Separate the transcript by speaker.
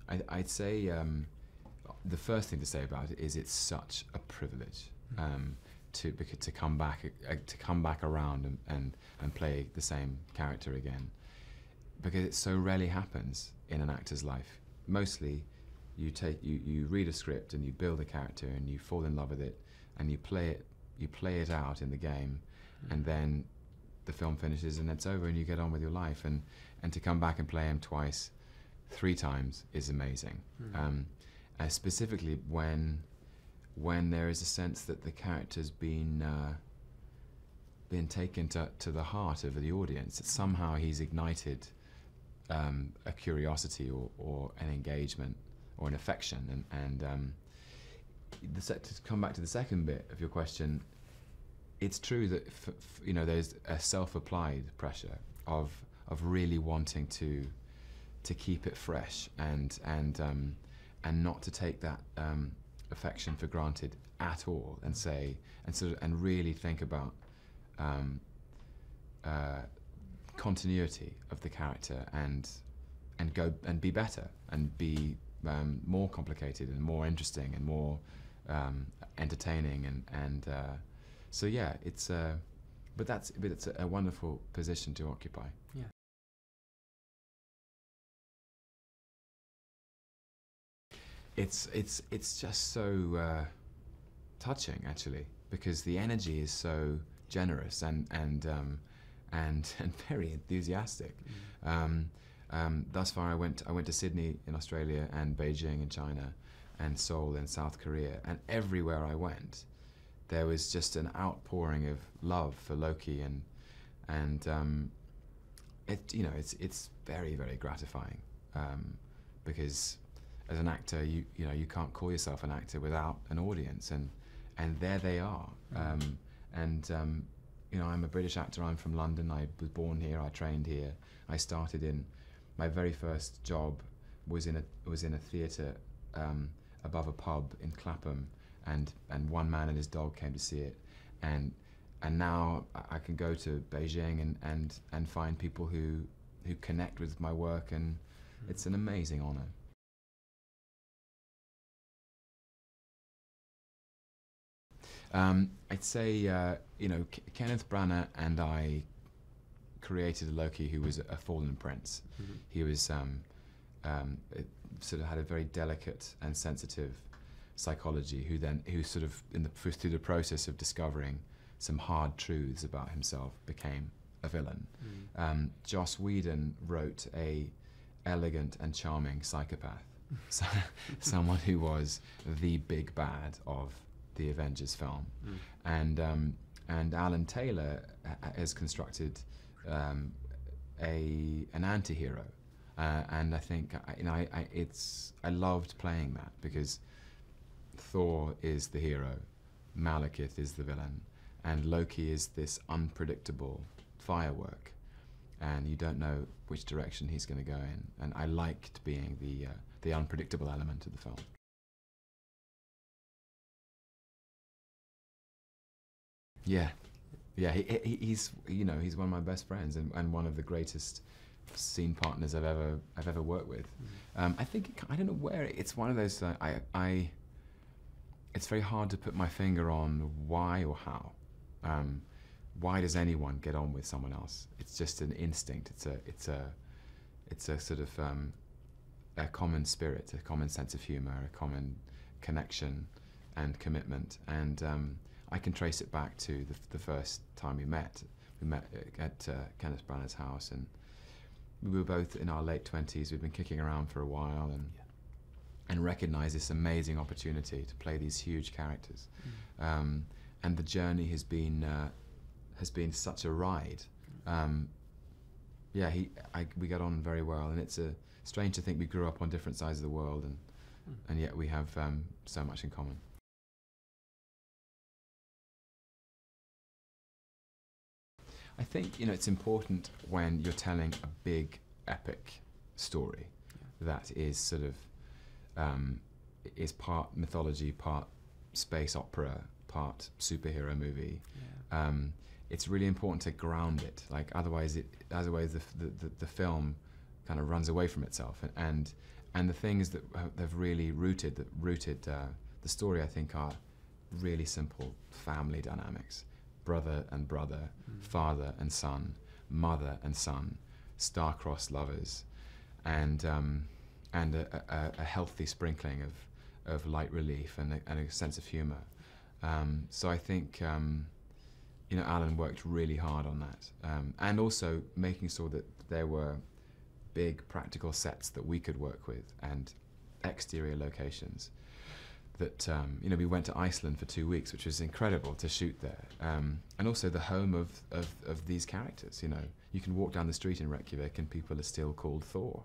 Speaker 1: I'd say the first thing to say about it is it's such a privilege to come back around and play the same character again, because it so rarely happens in an actor's life. Mostly, you read a script and you build a character and you fall in love with it and you play it out in the game, and then the film finishes and it's over and you get on with your life. And to come back and play him twice, 3 times is amazing. Specifically when there is a sense that the character's been taken to the heart of the audience, that somehow he's ignited a curiosity or an engagement or an affection. And to come back to the second bit of your question, it's true that there's a self-applied pressure of really wanting to keep it fresh and not to take that affection for granted at all, and really think about continuity of the character and be better and be more complicated and more interesting and more entertaining and so yeah, it's a wonderful position to occupy.
Speaker 2: Yeah.
Speaker 1: It's just so touching, actually, because the energy is so generous and very enthusiastic. Thus far, I went to Sydney in Australia and Beijing in China and Seoul in South Korea, and everywhere I went, there was just an outpouring of love for Loki, and it's very, very gratifying, because as an actor, you can't call yourself an actor without an audience, and there they are. I'm a British actor. I'm from London. I was born here. I trained here. I started in my very first job was in a theatre above a pub in Clapham, and one man and his dog came to see it, and now I can go to Beijing and find people who connect with my work, and it's an amazing honour. I'd say Kenneth Branagh and I created a Loki who was a fallen prince. He was sort of had a very delicate and sensitive psychology, who sort of through the process of discovering some hard truths about himself became a villain. Joss Whedon wrote a elegant and charming psychopath, someone who was the big bad of the Avengers film, and Alan Taylor has constructed an anti-hero, and I think I loved playing that, because Thor is the hero, Malekith is the villain, and Loki is this unpredictable firework, and you don't know which direction he's going to go in. And I liked being the unpredictable element of the film. Yeah, he's one of my best friends and one of the greatest scene partners I've ever worked with. I think I don't know where it's one of those. It's very hard to put my finger on why or how. Why does anyone get on with someone else? It's just an instinct. It's a sort of a common spirit, a common sense of humor, a common connection and commitment. And I can trace it back to the first time we met. We met at Kenneth Branagh's house, and we were both in our late 20s. We'd been kicking around for a while, and recognized this amazing opportunity to play these huge characters. And the journey has been such a ride. We got on very well, and it's strange to think we grew up on different sides of the world, and yet we have so much in common. I think it's important when you're telling a big epic story that is sort of is part mythology, part space opera, part superhero movie. It's really important to ground it. Like otherwise the film kind of runs away from itself, and the things that have really rooted the story, I think, are really simple family dynamics: brother and brother, father and son, mother and son, star-crossed lovers, and a healthy sprinkling of light relief and a sense of humour. So I think Alan worked really hard on that, and also making sure that there were big practical sets that we could work with and exterior locations. That we went to Iceland for 2 weeks, which was incredible to shoot there, and also the home of these characters. You can walk down the street in Reykjavik and people are still called Thor.